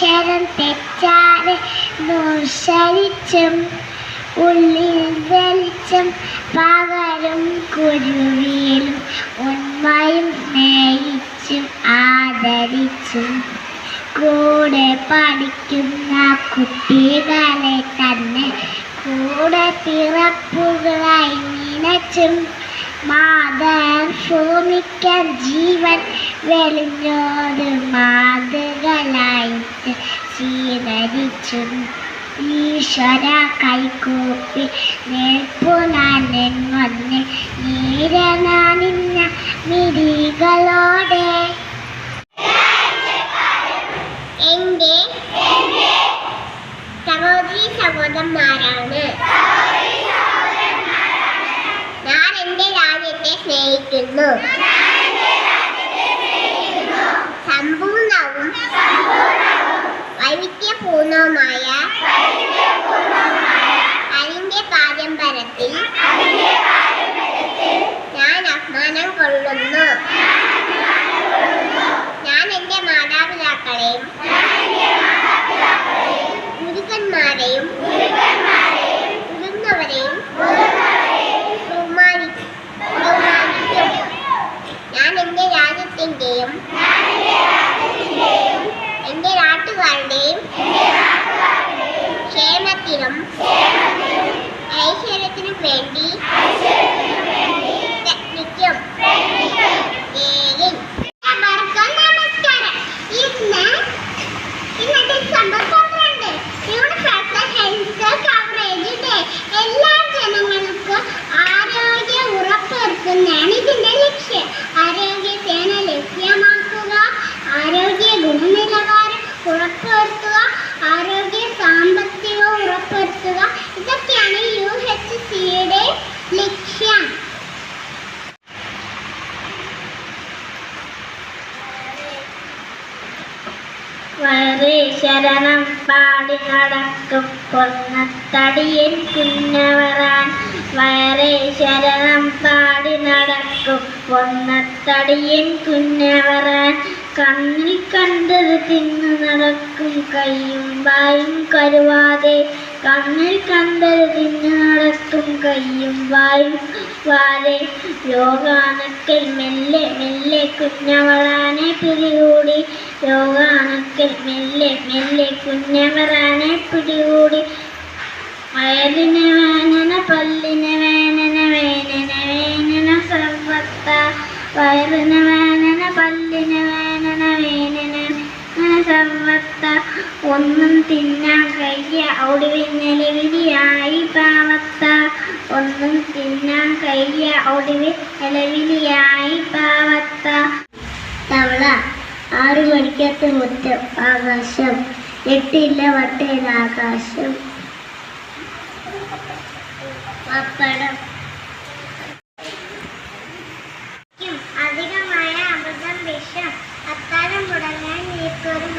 അക്ഷരം തെറ്റാതെ ദോഷരിച്ചും ഉള്ളിൽ വെളിച്ചം പകരും കുരുവിയിലും ഉന്മയും സ്നേഹിച്ചും ആദരിച്ചും കൂടെ പഠിക്കുന്ന കുട്ടികളെ തന്നെ കൂടെ പിറപ്പുകളായി നിനച്ചും മാതൃഭൂമിക്കാൻ ജീവൻ വെളിഞ്ഞോട് മാതൃകളായിട്ട് സ്വീകരിച്ചും ഈശ്വര കൈകൂപ്പി നിൽപ്പു ഞാൻ വന്ന് നീരനാനിന്ന മിഴികളോടെ. എൻ്റെ സഹോദരി സഹോദരന്മാരാണ്. ഞാൻ എൻ്റെ രാജ്യത്തെ സ്നേഹിക്കുന്നു. സമ്പൂർണവും വൈവിധ്യപൂർണവുമായ അതിൻ്റെ പാരമ്പര്യത്തിൽ ഞാൻ അഭിമാനം കൊള്ളുന്നു. ഞാൻ എൻ്റെ മാതാപിതാക്കളെയും ഗുരുക്കന്മാരെയും മുതിർന്നവരെയും ബഹുമാനിക്കും. ഞാൻ എൻ്റെ രാജ്യത്തിൻ്റെയും എൻ്റെ നാട്ടുകാരുടെയും ക്ഷേമത്തിനും ഐശ്വര്യത്തിനും വേണ്ടി യത്നിക്കും. നമസ്കാരം. ഇന്നത്തെ എല്ലാ ജനങ്ങൾക്കും ആരോഗ്യം ഉറപ്പുവരുത്തുന്നതാണ് ഇതിന്റെ ലക്ഷ്യം. ആരോഗ്യ സേന ലഭ്യമാക്കുക, ആരോഗ്യ ഗുണനിലവാരം ഉറപ്പുവരുത്തുക, ആരോഗ്യ സാമ്പത്തികം ഉറപ്പുവരുത്തുക. ഇതൊക്കെയാണ് UHCയുടെ ലക്ഷ്യം. വയറേ ശരണം പാടി നടക്കും പൊന്നത്തടിയൻ കുഞ്ഞവരാൻ. വയറേ ശരണം പാടി നടക്കും പൊന്നത്തടിയൻ കുഞ്ഞവരാൻ. കണ്ണിൽ കണ്ടത് തിന്നു നടക്കും കയ്യും വായും കരുവാതെ. കണ്ണിൽ കണ്ടത് തിന്നു നടക്കും കയ്യും വായും വാതെ. രോഗാണക്കൽ മെല്ലെ മെല്ലെ കുഞ്ഞവളാനെ പിടികൂടി. രോഗാണക്കൽ മെല്ലെ മെല്ലെ കുഞ്ഞവളാനെ പിടികൂടി. വയലിന് വേനന പല്ലിന് വേനന വേനന വേനന സർവത്ത. വയറിന് വേനന പല്ലിന് വേനന വേനന സർവത്ത. ഒന്നും തിന്നാൻ കയ്യ ഒടുവിനെലവിലിയായി പാവത്ത. ഒന്നും തിന്നാൻ കയ്യ ഒടുവിനെലവിലിയായി പാവത്ത. തവള ആറ് മണിക്കത്ത് മുറ്റം ആകാശം. എട്ടില്ല വട്ടേലാകാശം. പപ്പടം. അധികമായ അമൃതം വിഷം. അത്താഴം മുടങ്ങാൻ നീക്കൊരു